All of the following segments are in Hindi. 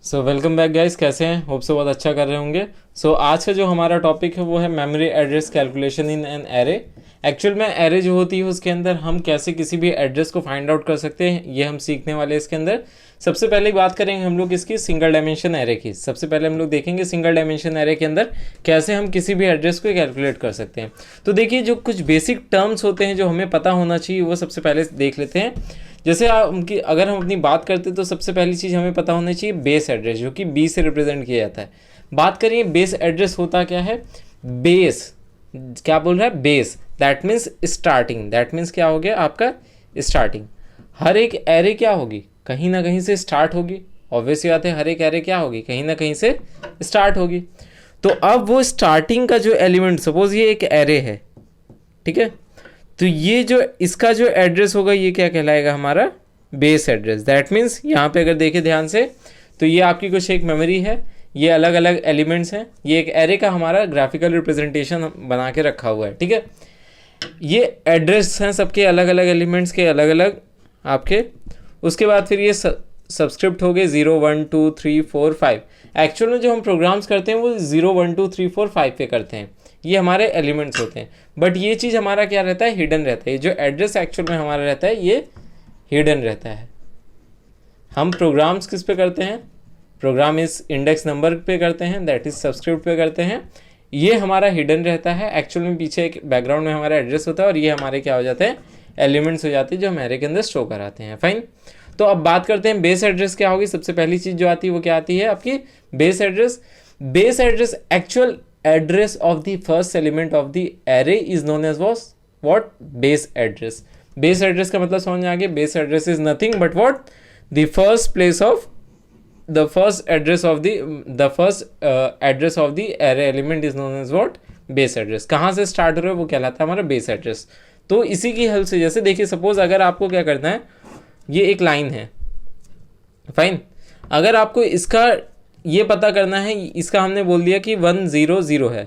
वेलकम बैक गाइस, कैसे हैं? होप से बहुत अच्छा कर रहे होंगे। आज का जो हमारा टॉपिक है वो है memory address calculation in an array. Actual में एरे जो होती है उसके अंदर हम कैसे किसी भी एड्रेस को फाइंड आउट कर सकते हैं, ये हम सीखने वाले हैं इसके अंदर। सबसे पहले बात करेंगे हम लोग इसकी सिंगल डायमेंशन एरे की। सबसे पहले हम लोग देखेंगे सिंगल डायमेंशन एरे के अंदर कैसे हम किसी भी एड्रेस को कैलकुलेट कर सकते हैं। तो देखिए, जो कुछ बेसिक टर्म्स होते हैं जो हमें पता होना चाहिए वो सबसे पहले देख लेते हैं। जैसे उनकी अगर हम अपनी बात करते तो सबसे पहली चीज़ हमें पता होनी चाहिए बेस एड्रेस, जो कि बी से रिप्रेजेंट किया जाता है। बात करें बेस एड्रेस होता क्या है। बेस क्या बोल रहा है? Base that means starting. That means क्या हो गया आपका? स्टार्टिंग। हर एक एरे क्या होगी? कहीं ना कहीं से स्टार्ट होगी। ऑब्वियस बात है, हर एक एरे क्या होगी? कहीं ना कहीं से स्टार्ट होगी। तो अब वो स्टार्टिंग का जो एलिमेंट, सपोज ये एक एरे है, ठीक है, तो ये जो इसका जो एड्रेस होगा ये क्या कहलाएगा? हमारा बेस एड्रेस। दैट मीन्स यहाँ पे अगर देखें ध्यान से तो ये आपकी कुछ एक मेमोरी है, ये अलग अलग एलिमेंट्स हैं, ये एक एरे का हमारा ग्राफिकल रिप्रेजेंटेशन बना के रखा हुआ है, ठीक है। ये एड्रेस हैं सबके, अलग अलग एलिमेंट्स के अलग अलग आपके। उसके बाद फिर ये सब्सक्रिप्ट हो गए 0 1 2 3 4 5। एक्चुअल में जो हम प्रोग्राम्स करते हैं वो 0 1 2 3 4 5 पे करते हैं, ये हमारे एलिमेंट्स होते हैं। बट ये चीज़ हमारा क्या रहता है? हिडन रहता है। जो एड्रेस एक्चुअल में हमारा रहता है ये हिडन रहता है। हम प्रोग्राम्स किस पे करते हैं? प्रोग्राम इस इंडेक्स नंबर पे करते हैं, दैट इज सब्सक्रिप्ट पे करते हैं। ये हमारा हिडन रहता है। एक्चुअल में पीछे एक बैकग्राउंड में हमारा एड्रेस होता है और ये हमारे क्या हो जाते हैं? एलिमेंट्स हो जाते हैं जो हम एरे के अंदर स्टोर कराते हैं। फाइन। तो अब बात करते हैं बेस एड्रेस क्या होगी। सबसे पहली चीज़ जो आती है वो क्या आती है आपकी? Base address. Base address actual address of the first element of the array is known as was what? Base address. Base address का मतलब समझ में आ गया? Base address is nothing but what? The first place of the first address of the first address of the array element is known as what? Base address. कहाँ से स्टार्ट हो रहा है वो कहलाता है हमारा बेस एड्रेस। तो इसी की हेल्प से, जैसे देखिए सपोज अगर आपको क्या करना है, ये एक लाइन है, फाइन। अगर आपको इसका ये पता करना है, इसका हमने बोल दिया कि 1 0 0 है,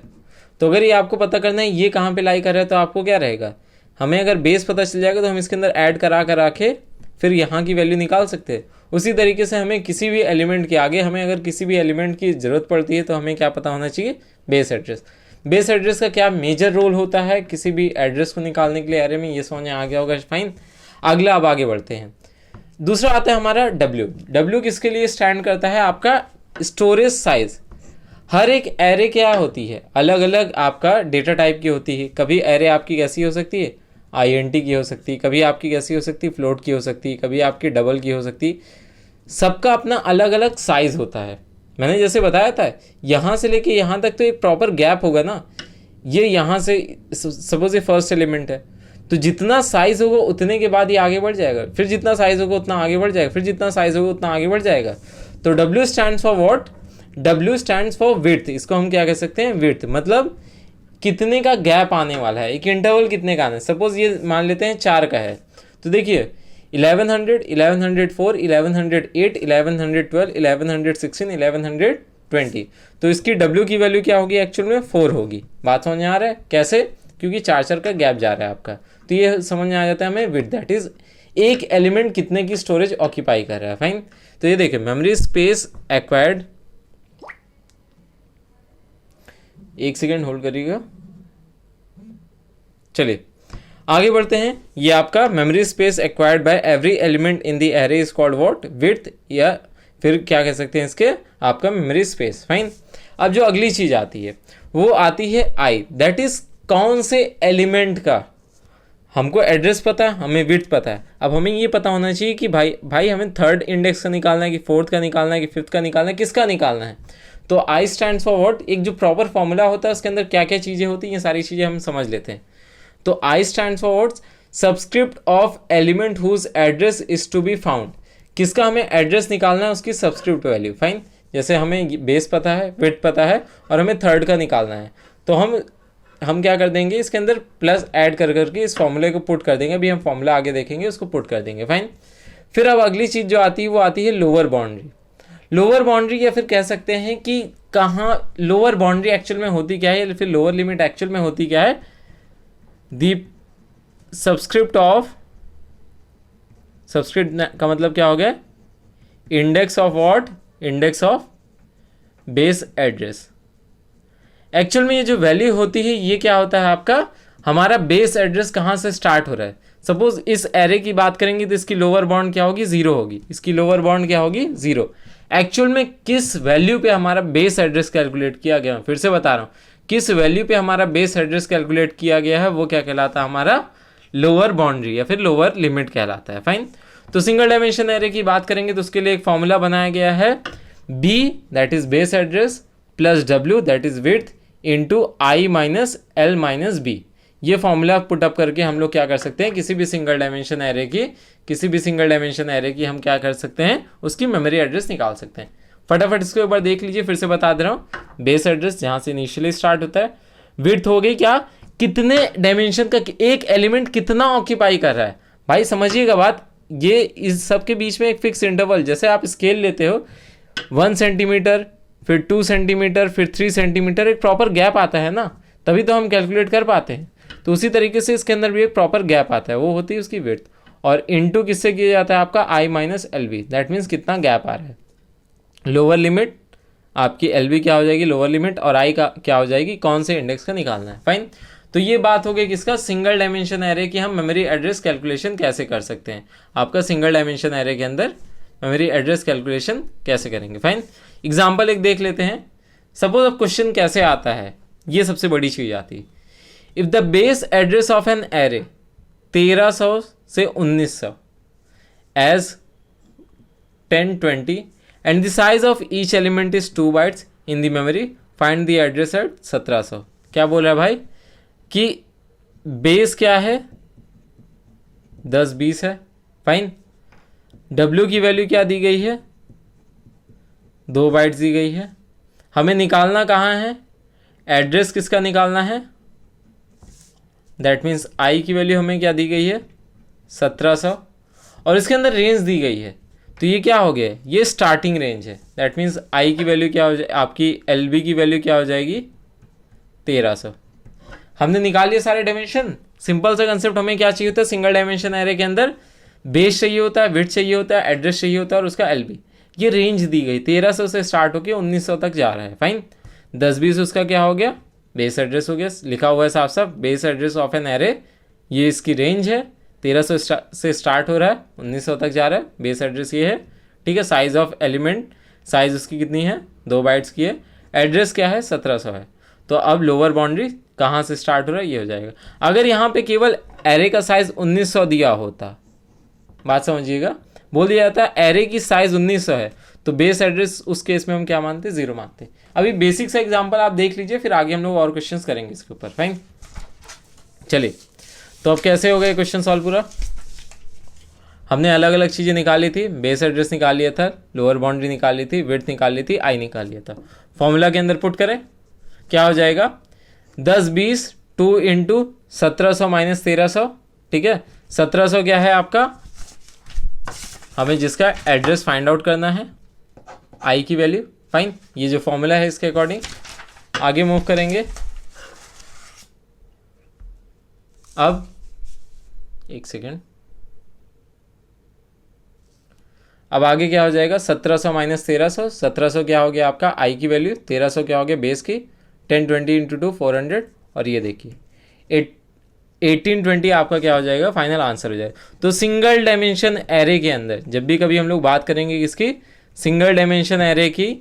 तो अगर ये आपको पता करना है ये कहाँ पे लाई कर रहा है, तो आपको क्या रहेगा? हमें अगर बेस पता चल जाएगा तो हम इसके अंदर ऐड करा के फिर यहाँ की वैल्यू निकाल सकते हैं। उसी तरीके से हमें किसी भी एलिमेंट के आगे, हमें अगर किसी भी एलिमेंट की ज़रूरत पड़ती है तो हमें क्या पता होना चाहिए? Base address. बेस एड्रेस का क्या मेजर रोल होता है किसी भी एड्रेस को निकालने के लिए एरे में, ये समझ में आ गया होगा। फाइन। अगला अब आगे बढ़ते हैं। दूसरा आता है हमारा डब्ल्यू। डब्ल्यू किसके लिए स्टैंड करता है? आपका स्टोरेज साइज। हर एक एरे क्या होती है? अलग अलग आपका डेटा टाइप की होती है। कभी एरे आपकी कैसी हो सकती है? आईएनटी की हो सकती है, कभी आपकी कैसी हो सकती है? फ्लोट की हो सकती है, कभी आपकी डबल की हो सकती है। सबका अपना अलग अलग साइज होता है। मैंने जैसे बताया था, यहाँ से लेके यहाँ तक तो एक प्रॉपर गैप होगा ना। ये यहाँ से सपोज ये फर्स्ट एलिमेंट है, तो जितना साइज होगा उतने के बाद ये आगे बढ़ जाएगा, फिर जितना साइज होगा उतना आगे बढ़ जाएगा, फिर जितना साइज होगा उतना आगे बढ़ जाएगा। तो W stands for what? W stands for width. इसको हम क्या कह सकते हैं? विड्थ। मतलब कितने का गैप आने वाला है, एक इंटरवल कितने का आना है। सपोज ये मान लेते हैं 4 का है, तो देखिए 1100 1104 1108 1112 1116 1120। तो इसकी W की वैल्यू क्या होगी? एक्चुअल में 4 होगी। बात समझ में आ रहा है कैसे? क्योंकि 4 का गैप जा रहा है आपका, तो ये समझ में आ जाता है हमें विड्थ। दैट इज एक एलिमेंट कितने की स्टोरेज ऑक्यूपाई कर रहा है। फाइन। तो ये देखिए मेमोरी स्पेस एक्वायर्ड, एक सेकेंड होल्ड करिएगा। चलिए आगे बढ़ते हैं। ये आपका memory space acquired by every element in the array is called what? Width, या फिर क्या कह सकते हैं इसके? आपका मेमोरी स्पेस। फाइन। अब जो अगली चीज आती है वो आती है आई। दैट इज कौन से एलिमेंट का? हमको एड्रेस पता है, हमें विड्थ पता है। अब हमें ये पता होना चाहिए कि भाई हमें थर्ड इंडेक्स का निकालना है कि फोर्थ का निकालना है कि फिफ्थ का निकालना है, किसका निकालना है। तो आई स्टैंड्स फॉर व्हाट? एक जो प्रॉपर फॉर्मूला होता है उसके अंदर क्या क्या चीज़ें होती हैं, ये सारी चीज़ें हम समझ लेते हैं। तो I stands for what? Subscript of element whose address is to be found. किसका हमें एड्रेस निकालना है? उसकी सब्सक्रिप्ट वैल्यू। फाइन। जैसे हमें बेस पता है, विड्थ पता है, और हमें थर्ड का निकालना है, तो हम क्या कर देंगे? इसके अंदर प्लस ऐड कर करके इस फॉर्मूले को पुट कर देंगे। अभी हम फॉर्मूला आगे देखेंगे, उसको पुट कर देंगे। फाइन। फिर अब अगली चीज़ जो आती है वो आती है लोअर बाउंड्री। लोअर बाउंड्री, या फिर कह सकते हैं कि कहाँ लोअर बाउंड्री एक्चुअल में होती क्या है, या फिर लोअर लिमिट एक्चुअल में होती क्या है? दी सब्सक्रिप्ट ऑफ, सब्सक्रिप्ट का मतलब क्या हो गया? Index of what? Index of base address. Actual में ये जो वैल्यू होती है ये क्या होता है आपका, हमारा बेस एड्रेस कहाँ से स्टार्ट हो रहा है। सपोज इस एरे की बात करेंगे तो इसकी लोअर बाउंड क्या होगी, 0 होगी, इसकी लोअर बाउंड क्या होगी, 0। एक्चुअल में किस वैल्यू पे हमारा बेस एड्रेस कैलकुलेट किया गया, फिर से बता रहा हूँ, किस वैल्यू पे हमारा बेस एड्रेस कैलकुलेट किया गया है वो क्या कहलाता है, हमारा लोअर बाउंड्री या फिर लोअर लिमिट कहलाता है। फाइन। तो सिंगल डायमेंशन एरे की बात करेंगे तो उसके लिए एक फॉर्मूला बनाया गया है, B that is base address plus W that is width into I minus L minus B. ये फॉर्मूला पुटअप करके हम लोग क्या कर सकते हैं, किसी भी सिंगल डायमेंशन एरे की हम क्या कर सकते हैं, उसकी मेमोरी एड्रेस निकाल सकते हैं। फटाफट इसको एक बार देख लीजिए, फिर से बता दे रहा हूँ। बेस एड्रेस जहाँ से इनिशियली स्टार्ट होता है, विड्थ हो गई क्या, कितने डायमेंशन का एक एलिमेंट कितना ऑक्यूपाई कर रहा है। भाई समझिएगा बात, ये इस सब के बीच में एक फिक्स इंटरवल, जैसे आप स्केल लेते हो 1 सेंटीमीटर, फिर 2 सेंटीमीटर, फिर 3 सेंटीमीटर, एक प्रॉपर गैप आता है ना, तभी तो हम कैलकुलेट कर पाते हैं। तो उसी तरीके से इसके अंदर भी एक प्रॉपर गैप आता है, वो होती है उसकी विड्थ, और इनटू किससे किया जाता है आपका I minus L B, that means कितना गैप आ रहा है। लोअर लिमिट आपकी एल बी क्या हो जाएगी, लोअर लिमिट, और आई का क्या हो जाएगी, कौन से इंडेक्स का निकालना है। फाइन। तो ये बात हो गई किसका, सिंगल डायमेंशन एरे की हम मेमोरी एड्रेस कैलकुलेशन कैसे कर सकते हैं। आपका सिंगल डायमेंशन एरे के अंदर मेमोरी एड्रेस कैलकुलेशन कैसे करेंगे। फाइन। एग्जाम्पल एक देख लेते हैं। सपोज अब क्वेश्चन कैसे आता है, ये सबसे बड़ी चीज आती है। If the base address of an array 1300 से 1900 as 1020 and the size of each element is 2 bytes in the memory, find the address at 1700। क्या बोल रहा है भाई कि बेस क्या है, 10-20 है। फाइन। W की वैल्यू क्या दी गई है, 2 बाइट्स दी गई है। हमें निकालना कहाँ है, एड्रेस किसका निकालना है, दैट मीन्स I की वैल्यू हमें क्या दी गई है, 1700, और इसके अंदर रेंज दी गई है। तो ये क्या हो गया, ये स्टार्टिंग रेंज है, दैट मीन्स I की वैल्यू क्या हो जाए, आपकी LB की वैल्यू क्या हो जाएगी, 1300। हमने निकाल लिए सारे डायमेंशन। सिंपल सा कंसेप्ट, हमें क्या चाहिए होता है सिंगल डायमेंशन एरे के अंदर, बेस चाहिए होता है, विड्थ चाहिए होता है, एड्रेस चाहिए होता है, और उसका LB। ये रेंज दी गई 1300 से स्टार्ट होकर 1900 तक जा रहा है। फाइन। 10-20 उसका क्या हो गया, बेस एड्रेस हो गया, लिखा हुआ है साफ साफ, base address of an array, ये इसकी रेंज है, 1300 से स्टार्ट हो रहा है, 1900 तक जा रहा है, बेस एड्रेस ये है। ठीक है। साइज ऑफ एलिमेंट, साइज उसकी कितनी है, 2 बाइट्स की है, एड्रेस क्या है, 1700 है। तो अब लोअर बाउंड्री कहाँ से स्टार्ट हो रहा है, ये हो जाएगा। अगर यहाँ पे केवल एरे का साइज 1900 दिया होता, बात समझिएगा, बोल दिया जाता है एरे की साइज 1900 है, तो बेस एड्रेस उस केस में हम क्या मानते, 0 मानते। अभी बेसिक सा एग्जांपल आप देख लीजिए, फिर आगे हम लोग और क्वेश्चंस करेंगे इसके ऊपर। फाइन। चलिए, तो अब कैसे हो गए क्वेश्चन सॉल्व पूरा। हमने अलग अलग चीज़ें निकाली थी, बेस एड्रेस निकाल लिया था, लोअर बाउंड्री निकाल ली थी, विड्थ निकाल ली थी, आई निकाल लिया था। फॉर्मूला के अंदर पुट करें, क्या हो जाएगा, 10-20 2 इंटू 1700 माइनस 1300। ठीक है। 1700 क्या है आपका, हमें जिसका एड्रेस फाइंड आउट करना है, आई की वैल्यू। फाइन। ये जो फॉर्मूला है इसके अकॉर्डिंग आगे मूव करेंगे। अब एक सेकेंड, अब आगे क्या हो जाएगा, 1700 माइनस 1300। 1700 क्या हो गया आपका आई की वैल्यू, 1300 क्या हो गया बेस की, 1020 इंटू 2 400, और ये देखिए 1820 आपका क्या हो जाएगा, फाइनल आंसर हो जाएगा। तो सिंगल डायमेंशन एरे के अंदर जब भी कभी हम लोग बात करेंगे किसकी, सिंगल डायमेंशन एरे की,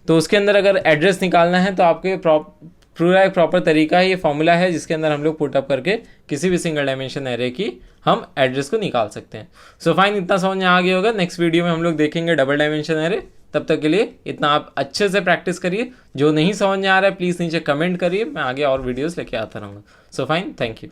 तो उसके अंदर अगर एड्रेस निकालना है तो आपके पूरा एक प्रॉपर तरीका है, ये फॉर्मूला है जिसके अंदर हम लोग पुटअप करके किसी भी सिंगल डायमेंशन एरे की हम एड्रेस को निकाल सकते हैं। सो फाइन, इतना समझ में आ गया होगा। नेक्स्ट वीडियो में हम लोग देखेंगे डबल डायमेंशन एरे। तब तक के लिए इतना आप अच्छे से प्रैक्टिस करिए। जो नहीं समझ में आ रहा है प्लीज़ नीचे कमेंट करिए, मैं आगे और वीडियोस लेके आता रहूँगा। So fine, thank you.